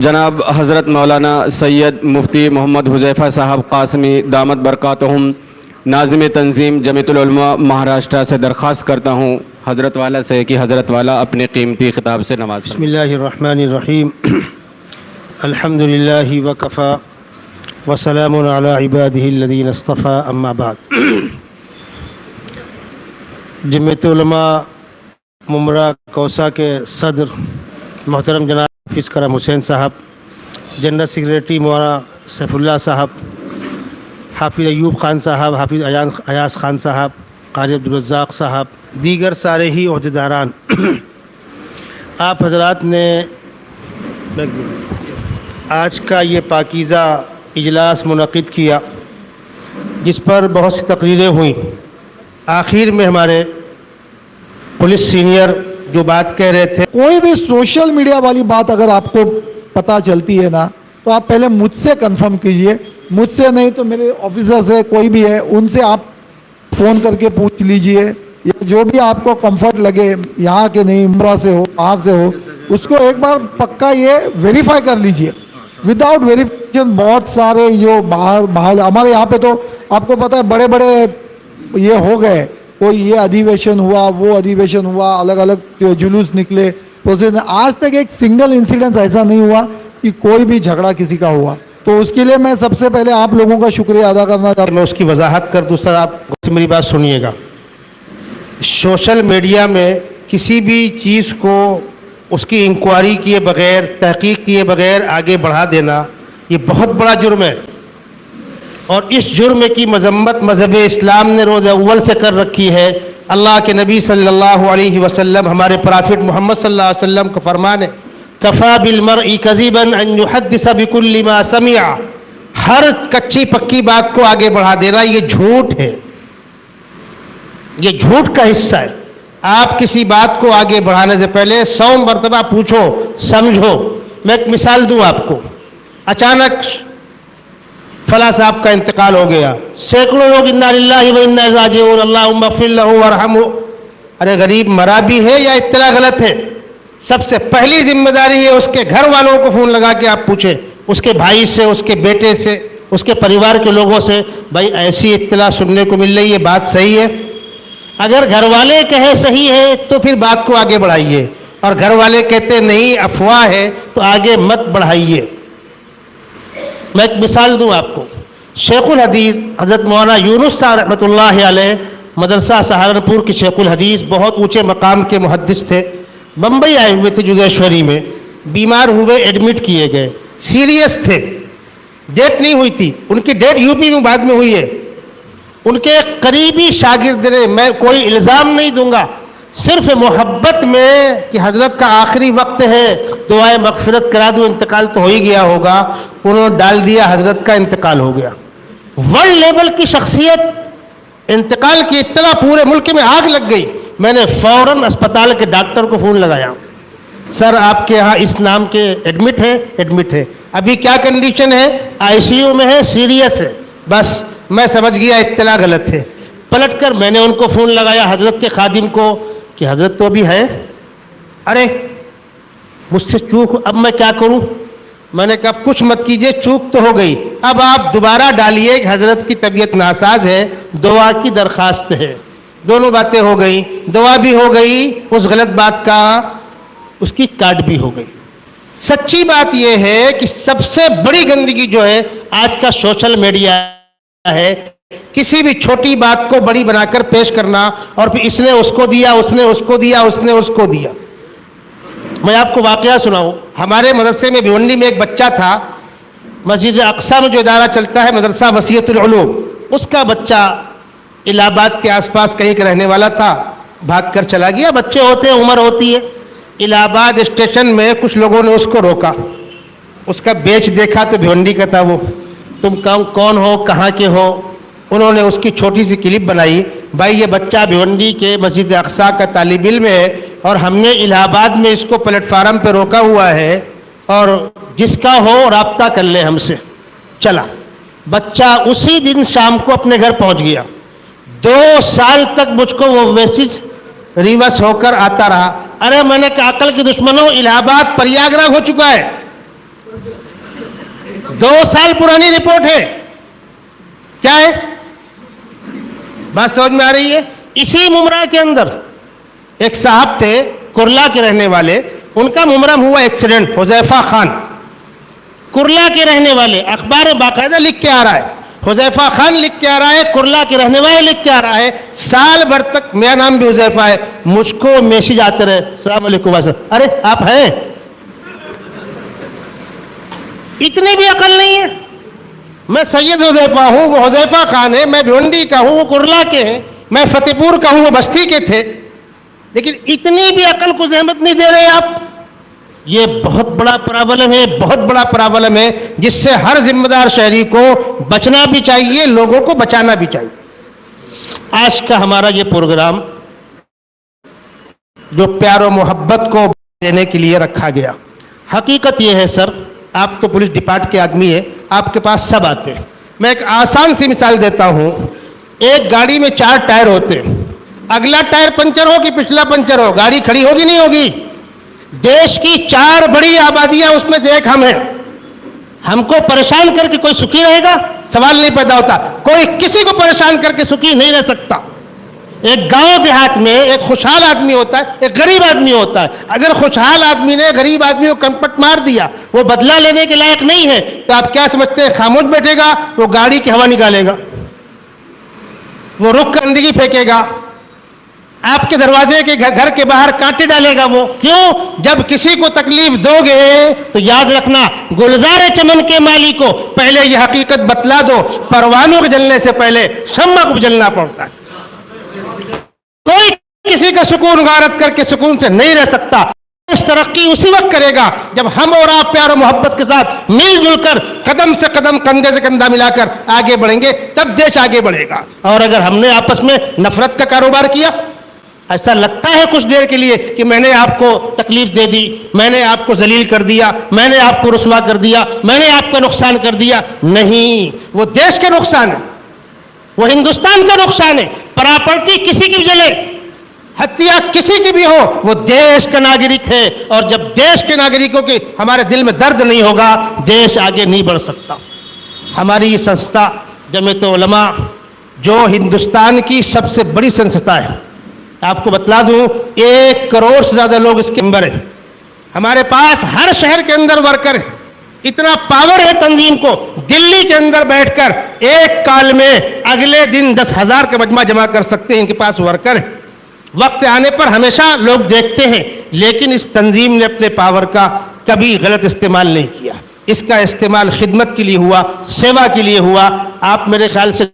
जनाब हज़रत मौलाना सैयद मुफ्ती मोहम्मद हुज़ैफ़ा साहब क़ासमी दामत बरकातहुम नाज़िम तंज़ीम जमीयतुल उलमा महाराष्ट्र से दरख्वास्त करता हूँ हज़रत वाला से कि हज़रत वाला अपने कीमती ख़िताब से नवाज़। बिस्मिल्लाहिर्रहमानिर्रहीम अल्हम्दुलिल्लाहि व कफ़ा व सलामुन अला इबादिहिल्लज़ीना इस्तफ़ा अम्मा बाद। जमीयतुल उलमा मुमरा कौसा के सदर मोहतरम जनाब हाफिज़ करम हुसैन साहब, जनरल सेक्रेटरी मौलाना सैफुल्लाह साहब, हाफिज़ अयूब ख़ान साहब, हाफिज़ अयास ख़ान साहब, क़ारी अब्दुल रज़्ज़ाक़ साहब, दीगर सारे ही ओहदेदारान, आप हज़रात ने आज का ये पाकीज़ा इजलास मुनक़िद किया जिस पर बहुत सी तकरीरें हुई। आखिर में हमारे पुलिस सीनियर जो बात कह रहे थे, कोई भी सोशल मीडिया वाली बात अगर आपको पता चलती है ना तो आप पहले मुझसे कंफर्म कीजिए, मुझसे नहीं तो मेरे ऑफिसर से कोई भी है उनसे आप फ़ोन करके पूछ लीजिए, या जो भी आपको कंफर्ट लगे, यहाँ के नहीं उम्रा से हो बाहर से हो, उसको एक बार पक्का ये वेरीफाई कर लीजिए। विदाउट वेरिफिकेशन बहुत सारे जो बाहर हमारे यहाँ पे तो आपको पता है बड़े बड़े ये हो गए, कोई ये अधिवेशन हुआ, वो अधिवेशन हुआ, अलग अलग जुलूस निकले, तो आज तक एक सिंगल इंसिडेंट ऐसा नहीं हुआ कि कोई भी झगड़ा किसी का हुआ। तो उसके लिए मैं सबसे पहले आप लोगों का शुक्रिया अदा करना चाहता हूँ। मैं उसकी वजाहत कर दूँ। सर आप मेरी बात सुनिएगा, सोशल मीडिया में किसी भी चीज़ को उसकी इंक्वायरी किए बगैर, तहकीक किए बगैर आगे बढ़ा देना ये बहुत बड़ा जुर्म है, और इस जुर्म की मजम्मत मज़हब इस्लाम ने रोज़ अव्वल से कर रखी है। अल्लाह के नबी सल्लल्लाहु अलैहि वसल्लम, हमारे प्रॉफिट मोहम्मद सल्लल्लाहु अलैहि वसल्लम का फरमान है, कफ़ा बिल मर्इ कज़िबन अन युहद्दिस बिकुल्लि मा समिअ। हर कच्ची पक्की बात को आगे बढ़ा देना ये झूठ है, ये झूठ का हिस्सा है। आप किसी बात को आगे बढ़ाने से पहले 100 मरतबा पूछो, समझो। मैं एक मिसाल दूं आपको, अचानक फला साहब का इंतकाल हो गया, सैकड़ों लोग इन्ना लिल्लाहि व इन्ना इलैहि राजिऊन अल्लाहुम्मा इग़फिर लहू वरहमहू। अरे गरीब मरा भी है या इत्तला गलत है? सबसे पहली जिम्मेदारी है उसके घर वालों को फ़ोन लगा के आप पूछें, उसके भाई से, उसके बेटे से, उसके परिवार के लोगों से, भाई ऐसी इत्तला सुनने को मिल रही है, बात सही है? अगर घर वाले कहे सही है तो फिर बात को आगे बढ़ाइए, और घर वाले कहते नहीं अफवाह है तो आगे मत बढ़ाइए। मैं एक मिसाल दूं आपको, शेखुल हदीस हज़रत मौलाना यूनुस साहब रहमतुल्लाहि अलैह, मदरसा सहारनपुर के शेखुल हदीस, बहुत ऊंचे मकाम के मुहद्दिस थे। बम्बई आए हुए थे जोगेश्वरी में, बीमार हुए, एडमिट किए गए, सीरियस थे, डेट नहीं हुई थी, उनकी डेट यूपी में बाद में हुई है। उनके करीबी शागिर्द ने, मैं कोई इल्ज़ाम नहीं दूंगा, सिर्फ मोहब्बत में कि हज़रत का आखिरी वक्त है, दुआए मग़फ़िरत करा दो, इंतकाल तो हो ही गया होगा, उन्होंने डाल दिया हज़रत का इंतकाल हो गया। वर्ल्ड लेवल की शख्सियत, इंतकाल की इत्तला पूरे मुल्क में आग लग गई। मैंने फ़ौरन अस्पताल के डॉक्टर को फ़ोन लगाया, सर आपके यहाँ इस नाम के एडमिट है? एडमिट है। अभी क्या कंडीशन है? ICU में है, सीरियस है। बस मैं समझ गया इत्तला गलत है। पलटकर मैंने उनको फ़ोन लगाया हज़रत के खादिम को कि हज़रत तो अभी है। अरे मुझसे चूक, अब मैं क्या करूं? मैंने कहा कुछ मत कीजिए, चूक तो हो गई, अब आप दोबारा डालिए कि हज़रत की तबीयत नासाज है, दुआ की दरख्वास्त है। दोनों बातें हो गई, दुआ भी हो गई, उस गलत बात का उसकी काट भी हो गई। सच्ची बात यह है कि सबसे बड़ी गंदगी जो है आज का सोशल मीडिया है, किसी भी छोटी बात को बड़ी बनाकर पेश करना, और फिर इसने उसको दिया, उसने उसको दिया, उसने उसको दिया। मैं आपको वाकया सुनाऊं, हमारे मदरसे में भिवंडी में एक बच्चा था, मस्जिद अक्सा में जो इदारा चलता है मदरसा वसीयतुल उलूम, उसका बच्चा इलाहाबाद के आसपास कहीं का रहने वाला था, भाग कर चला गया। बच्चे होते हैं, उम्र होती है। इलाहाबाद स्टेशन में कुछ लोगों ने उसको रोका, उसका बैच देखा तो भिवंडी का था वो। तुम कौन हो, कहाँ के हो? उन्होंने उसकी छोटी सी क्लिप बनाई, भाई ये बच्चा भिवंडी के मस्जिद अक्सा का तालिब इल्म है, और हमने इलाहाबाद में इसको प्लेटफार्म पे रोका हुआ है, और जिसका हो राब्ता कर ले हमसे। चला बच्चा, उसी दिन शाम को अपने घर पहुंच गया। 2 साल तक मुझको वो मैसेज रिवर्स होकर आता रहा। अरे मैंने कहा अकल के दुश्मनों, इलाहाबाद प्रयागराज हो चुका है। 2 साल पुरानी रिपोर्ट है। क्या है, बात समझ में आ रही है? इसी मुमरा के अंदर एक साहब थे, कुरला के रहने वाले, उनका मुमरा में हुआ एक्सीडेंट। हुजैफा खान, कुरला के रहने वाले, अखबार में बाकायदा लिख के आ रहा है, हुजैफा खान लिख के आ रहा है, कुरला के रहने वाले लिख के आ रहा है। साल भर तक, मेरा नाम भी हुजैफा है, मुझको मैसेज आते रहे, अस्सलाम वालेकुम, अरे आप हैं? इतनी भी अकल नहीं है। मैं सैयद हुजैफा हूं, वो हुजैफा खान है, मैं भिवंडी का हूं, वो कुरला के हैं, मैं फतेहपुर का हूं, वो बस्ती के थे, लेकिन इतनी भी अकल को जहमत नहीं दे रहे आप। ये बहुत बड़ा प्रॉब्लम है, बहुत बड़ा प्रॉब्लम है, जिससे हर जिम्मेदार शहरी को बचना भी चाहिए, लोगों को बचाना भी चाहिए। आज का हमारा ये प्रोग्राम जो प्यार और मोहब्बत को देने के लिए रखा गया, हकीकत ये है सर, आप तो पुलिस डिपार्ट के आदमी है, आपके पास सब आते हैं। मैं एक आसान सी मिसाल देता हूं। एक गाड़ी में 4 टायर होते हैं, अगला टायर पंचर हो कि पिछला पंचर हो, गाड़ी खड़ी होगी नहीं होगी? देश की 4 बड़ी आबादियां, उसमें से एक हम हैं। हमको परेशान करके कोई सुखी रहेगा? सवाल नहीं पैदा होता। कोई किसी को परेशान करके सुखी नहीं रह सकता। एक गांव देहात में एक खुशहाल आदमी होता है, एक गरीब आदमी होता है। अगर खुशहाल आदमी ने गरीब आदमी को कंपट मार दिया, वो बदला लेने के लायक नहीं है, तो आप क्या समझते हैं? खामोश बैठेगा? वो गाड़ी की हवा निकालेगा, वो रुख गंदगी फेंकेगा, आपके दरवाजे के घर के बाहर कांटे डालेगा। वो क्यों? जब किसी को तकलीफ दोगे तो याद रखना, गुलजार चमन के माली को पहले यह हकीकत बतला दो, परवानों के जलने से पहले शम्मा को जलना पड़ता है। कोई किसी का सुकून गारत करके सुकून से नहीं रह सकता। देश तरक्की उसी वक्त करेगा जब हम और आप प्यार और मोहब्बत के साथ मिलजुल कर, कदम से कदम, कंधे से कंधा मिलाकर आगे बढ़ेंगे, तब देश आगे बढ़ेगा। और अगर हमने आपस में नफरत का कारोबार किया, ऐसा लगता है कुछ देर के लिए कि मैंने आपको तकलीफ दे दी, मैंने आपको जलील कर दिया, मैंने आपको रुसवा कर दिया, मैंने आपका नुकसान कर दिया। नहीं, वो देश का नुकसान है, वो हिंदुस्तान का नुकसान है। प्रॉपर्टी किसी की भी जले, हत्या किसी की भी हो, वो देश का नागरिक है। और जब देश के नागरिकों के हमारे दिल में दर्द नहीं होगा, देश आगे नहीं बढ़ सकता। हमारी ये संस्था जमीयत उलमा, जो हिंदुस्तान की सबसे बड़ी संस्था है, आपको बतला दूं, 1 करोड़ से ज्यादा लोग इसके मेंबर हैं। हमारे पास हर शहर के अंदर वर्कर है। इतना पावर है तंजीम को, दिल्ली के अंदर बैठकर एक काल में अगले दिन 10,000 का मजमा जमा कर सकते हैं। इनके पास वर्कर है। वक्त आने पर हमेशा लोग देखते हैं, लेकिन इस तंजीम ने अपने पावर का कभी गलत इस्तेमाल नहीं किया। इसका इस्तेमाल खिदमत के लिए हुआ, सेवा के लिए हुआ। आप मेरे ख्याल से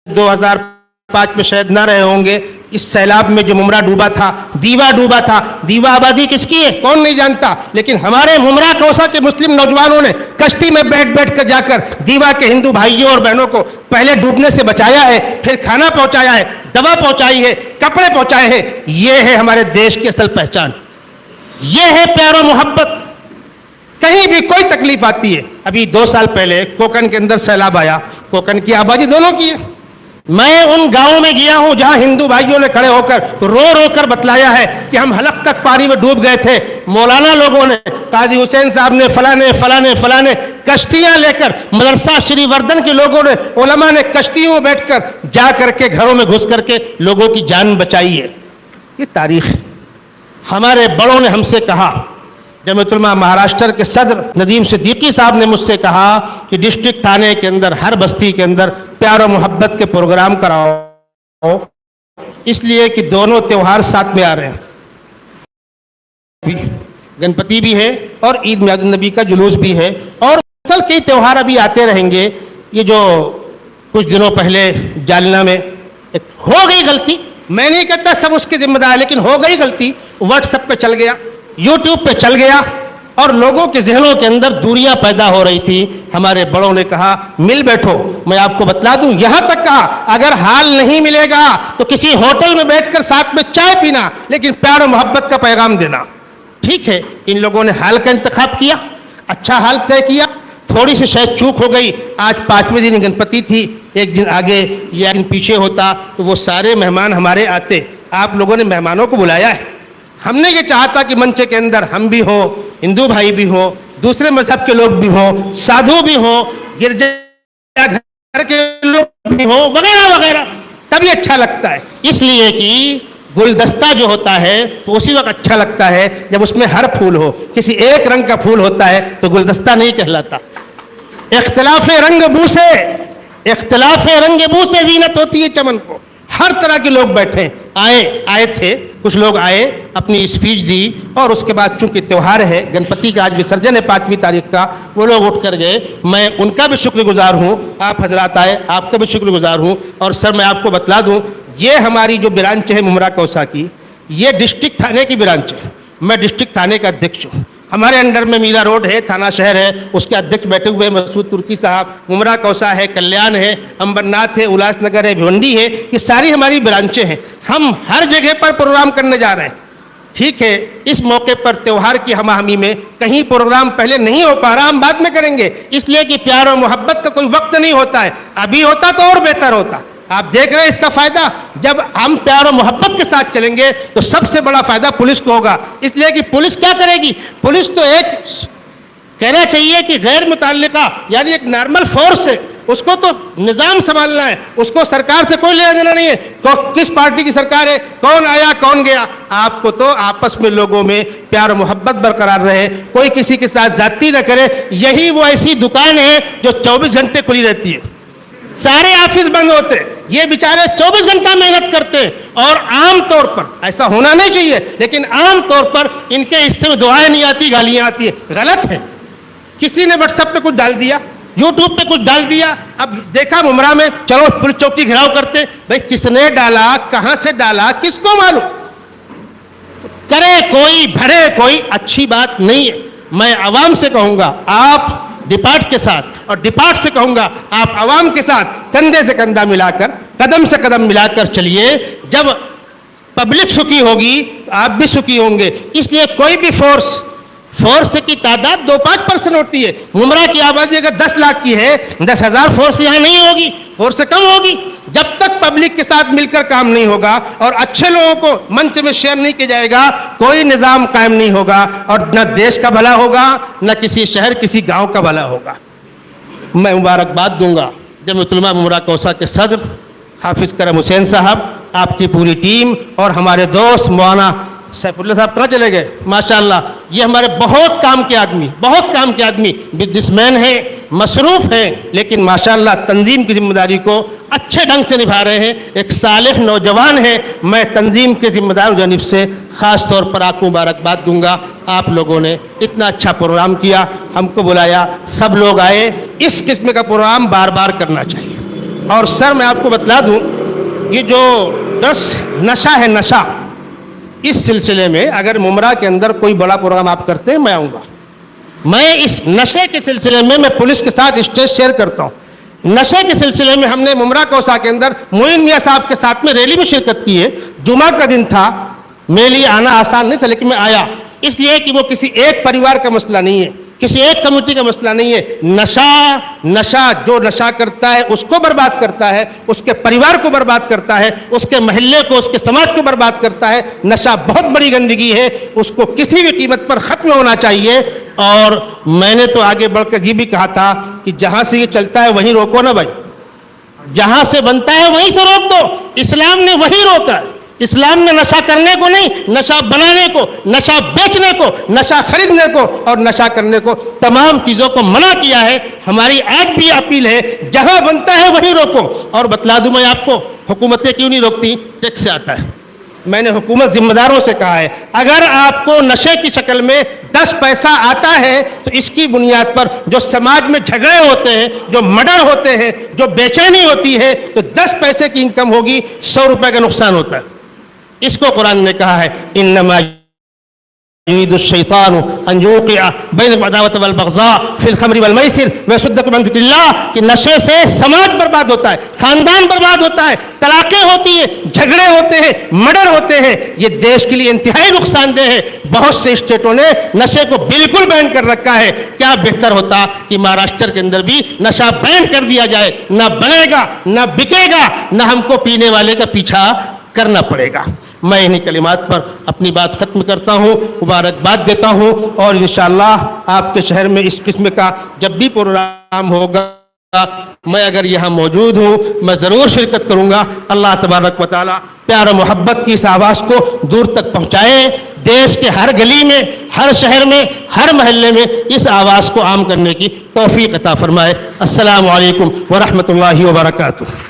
2005 में शायद ना रहे होंगे, इस सैलाब में जो मुमरा डूबा था, दीवा डूबा था। दीवा आबादी किसकी है कौन नहीं जानता, लेकिन हमारे मुमरा कौसा के मुस्लिम नौजवानों ने कश्ती में बैठ बैठ कर जाकर दीवा के हिंदू भाइयों और बहनों को पहले डूबने से बचाया है, फिर खाना पहुंचाया है, दवा पहुंचाई है, कपड़े पहुंचाए हैं। ये है हमारे देश की असल पहचान, ये है प्यार और मोहब्बत। कहीं भी कोई तकलीफ आती है, अभी 2 साल पहले कोकन के अंदर सैलाब आया, कोकन की आबादी दोनों की है। मैं उन गांवों में गया हूं जहां हिंदू भाइयों ने खड़े होकर रो रो कर बतलाया है कि हम हलक तक पानी में डूब गए थे। मौलाना लोगों ने, काजी हुसैन साहब ने, फलाने फलाने फलाने कश्तियां लेकर, मदरसा श्रीवर्धन के लोगों ने, उलमा ने कश्तियों में बैठकर जा करके घरों में घुस करके लोगों की जान बचाई है। ये तारीख है। हमारे बड़ों ने हमसे कहा, जमीयत उलमा महाराष्ट्र के सदर नदीम सिद्दीकी साहब ने मुझसे कहा कि डिस्ट्रिक्ट थाने के अंदर, हर बस्ती के अंदर प्यार और मोहब्बत के प्रोग्राम कराओ, इसलिए कि दोनों त्योहार साथ में आ रहे हैं। गणपति भी है और ईद मिलादुन नबी का जुलूस भी है, और कई त्योहार अभी आते रहेंगे। ये जो कुछ दिनों पहले जालना में हो गई गलती, मैं नहीं कहता सब उसकी जिम्मेदार, लेकिन हो गई गलती, व्हाट्सएप पे चल गया, यूट्यूब पे चल गया, और लोगों के जहनों के अंदर दूरियां पैदा हो रही थी। हमारे बड़ों ने कहा मिल बैठो। मैं आपको बतला दूं, यहां तक कहा अगर हाल नहीं मिलेगा तो किसी होटल में बैठकर साथ में चाय पीना, लेकिन प्यार और मोहब्बत का पैगाम देना। ठीक है, इन लोगों ने हाल का इंतखाब किया, अच्छा हाल तय किया। थोड़ी सी शायद चूक हो गई, आज 5वें दिन गणपति थी, एक दिन आगे या दिन पीछे होता तो वो सारे मेहमान हमारे आते। आप लोगों ने मेहमानों को बुलाया है। हमने ये चाहा था कि मंच के अंदर हम भी हो, हिंदू भाई भी हो, दूसरे मजहब के लोग भी हों, साधु भी हों, गिरजाघर के लोग भी हों, वगैरह वगैरह, तभी अच्छा लगता है। इसलिए कि गुलदस्ता जो होता है तो उसी वक्त अच्छा लगता है जब उसमें हर फूल हो। किसी एक रंग का फूल होता है तो गुलदस्ता नहीं कहलाता। इख्तिलाफ रंग बू से जीनत होती है चमन को। हर तरह के लोग बैठे आए थे, कुछ लोग आए, अपनी स्पीच दी, और उसके बाद चूंकि त्यौहार है, गणपति का आज विसर्जन है 5वीं तारीख का, वो लोग उठ कर गए। मैं उनका भी शुक्रगुजार हूँ, आप हजरात आए, आपका भी शुक्रगुजार हूँ। और सर मैं आपको बतला दूँ, ये हमारी जो ब्रांच है मुमरा कौसा की, ये डिस्ट्रिक्ट थाने की ब्रांच है। मैं डिस्ट्रिक्ट थाने का अध्यक्ष हूँ। हमारे अंडर में मीरा रोड है, थाना शहर है, उसके अध्यक्ष बैठे हुए मसूद तुर्की साहब, मुमरा कौसा है, कल्याण है, अंबरनाथ है, उल्लासनगर है, भिवंडी है, ये सारी हमारी ब्रांचें हैं। हम हर जगह पर प्रोग्राम करने जा रहे हैं। ठीक है, इस मौके पर त्यौहार की हमाहमी में कहीं प्रोग्राम पहले नहीं हो पा रहा, हम बाद में करेंगे, इसलिए कि प्यार और मोहब्बत का कोई वक्त नहीं होता है। अभी होता तो और बेहतर होता। आप देख रहे हैं इसका फायदा, जब हम प्यार और मोहब्बत के साथ चलेंगे तो सबसे बड़ा फायदा पुलिस को होगा। इसलिए कि पुलिस क्या करेगी, पुलिस तो एक कहना चाहिए कि गैर मुताल्लिका यानी एक नॉर्मल फोर्स है, उसको तो निजाम संभालना है, उसको सरकार से कोई लेना देना नहीं है। किस पार्टी की सरकार है, कौन आया कौन गया, आपको तो आपस में लोगों में प्यार और मोहब्बत बरकरार रहे, कोई किसी के साथ जाती न करे। यही वो ऐसी दुकान है जो 24 घंटे खुली रहती है, सारे ऑफिस बंद होते, ये बेचारे 24 घंटा मेहनत करते हैं। और आम तौर पर ऐसा होना नहीं चाहिए, लेकिन आम तौर पर इनके हिस्से में दुआएं नहीं आती, गालियां आती है। गलत है। किसी ने व्हाट्सएप पे कुछ डाल दिया, यूट्यूब पे कुछ डाल दिया, अब देखा मुमरा में, चलो पुलिस चौकी घेराव करते। भाई किसने डाला, कहां से डाला, किसको मालूम, करे कोई भरे कोई, अच्छी बात नहीं है। मैं आवाम से कहूंगा, आप डिपार्ट के साथ, और डिपार्ट से कहूंगा आप आवाम के साथ कंधे से कंधा मिलाकर, कदम से कदम मिलाकर चलिए। जब पब्लिक सुखी होगी आप भी सुखी होंगे। इसलिए कोई भी फोर्स की तादाद 2-5% होती है। मुमरा की आबादी अगर 10 लाख की है, 10,000 फोर्स यहां नहीं होगी, फोर्स से कम होगी। जब तक पब्लिक के साथ मिलकर काम नहीं होगा और अच्छे लोगों को मंच में शेयर नहीं किया जाएगा, कोई निजाम कायम नहीं होगा, और न देश का भला होगा, न किसी शहर किसी गांव का भला होगा। मैं मुबारकबाद दूंगा जमीयत उलमा मुमरा कौसा के सदर हाफिज करम हुसैन साहब, आपकी पूरी टीम, और हमारे दोस्त मौलाना सैफुल्लाह साहब कहाँ चले गए, माशाअल्लाह, ये हमारे बहुत काम के आदमी, बिजनेसमैन हैं, मसरूफ हैं, लेकिन माशाअल्लाह तंजीम की जिम्मेदारी को अच्छे ढंग से निभा रहे हैं। एक सालिह नौजवान है। मैं तंजीम के जिम्मेदार जानिब से ख़ास तौर पर आपको मुबारकबाद दूंगा। आप लोगों ने इतना अच्छा प्रोग्राम किया, हमको बुलाया, सब लोग आए। इस किस्म का प्रोग्राम बार बार करना चाहिए। और सर मैं आपको बतला दूँ, ये जो नशा है, नशा, इस सिलसिले में अगर मुमरा के अंदर कोई बड़ा प्रोग्राम आप करते हैं, मैं आऊँगा। मैं इस नशे के सिलसिले में मैं पुलिस के साथ स्टेज शेयर करता हूँ। नशे के सिलसिले में हमने मुमरा कौसा के अंदर मोइन मियाँ साहब के साथ में रैली में शिरकत की है। जुमा का दिन था, मेरे लिए आना आसान नहीं था, लेकिन मैं आया, इसलिए कि वो किसी एक परिवार का मसला नहीं है, किसी एक कम्युनिटी का मसला नहीं है। नशा जो नशा करता है उसको बर्बाद करता है, उसके परिवार को बर्बाद करता है, उसके महल्ले को, उसके समाज को बर्बाद करता है। नशा बहुत बड़ी गंदगी है, उसको किसी भी कीमत पर खत्म होना चाहिए। और मैंने तो आगे बढ़कर ये भी कहा था कि जहां से ये चलता है वहीं रोको ना भाई, जहां से बनता है वहीं से रोक दो। इस्लाम ने वही रोका है। इस्लाम ने नशा करने को नहीं, नशा बनाने को, नशा बेचने को, नशा खरीदने को और नशा करने को, तमाम चीजों को मना किया है। हमारी आज भी अपील है, जहां बनता है वहीं रोको। और बतला दूं मैं आपको, हुकूमतें क्यों नहीं रोकती, टैक्स से आता है। मैंने हुकूमत जिम्मेदारों से कहा है, अगर आपको नशे की शक्ल में 10 पैसा आता है तो इसकी बुनियाद पर जो समाज में झगड़े होते हैं, जो मर्डर होते हैं, जो बेचैनी होती है, तो 10 पैसे की इनकम होगी, 100 रुपए का नुकसान होता है। इसको कुरान ने कहा है, इन्नमा युरीदुश्शैतानु अन युक़िअ बैनकुम अदावत वल बग़ज़ा फ़िल ख़म्रि वल मैसिर व यसुद्दकुम अन ज़िक्रिल्लाह, कि नशे से समाज बर्बाद होता है, खानदान बर्बाद होता है, तलाक़ें होती है, झगड़े होते हैं, मर्डर होते हैं। ये देश के लिए इंतहाई नुकसानदेह है। बहुत से स्टेटों ने नशे को बिल्कुल बैन कर रखा है। क्या बेहतर होता कि महाराष्ट्र के अंदर भी नशा बैन कर दिया जाए, ना बनेगा, ना बिकेगा, ना हमको पीने वाले का पीछा करना पड़ेगा। मैं इन्हीं कलिमात पर अपनी बात ख़त्म करता हूँ, मुबारकबाद देता हूँ और इंशाअल्लाह आपके शहर में इस किस्म का जब भी प्रोग्राम होगा मैं अगर यहाँ मौजूद हूँ मैं ज़रूर शिरकत करूँगा। अल्लाह तबारक व तआला प्यार मोहब्बत की इस आवाज़ को दूर तक पहुँचाए, देश के हर गली में, हर शहर में, हर महल्ले में इस आवाज़ को आम करने की तौफीक अता फरमाए। अस्सलामु अलैकुम व रहमतुल्लाहि व बरकातुहू।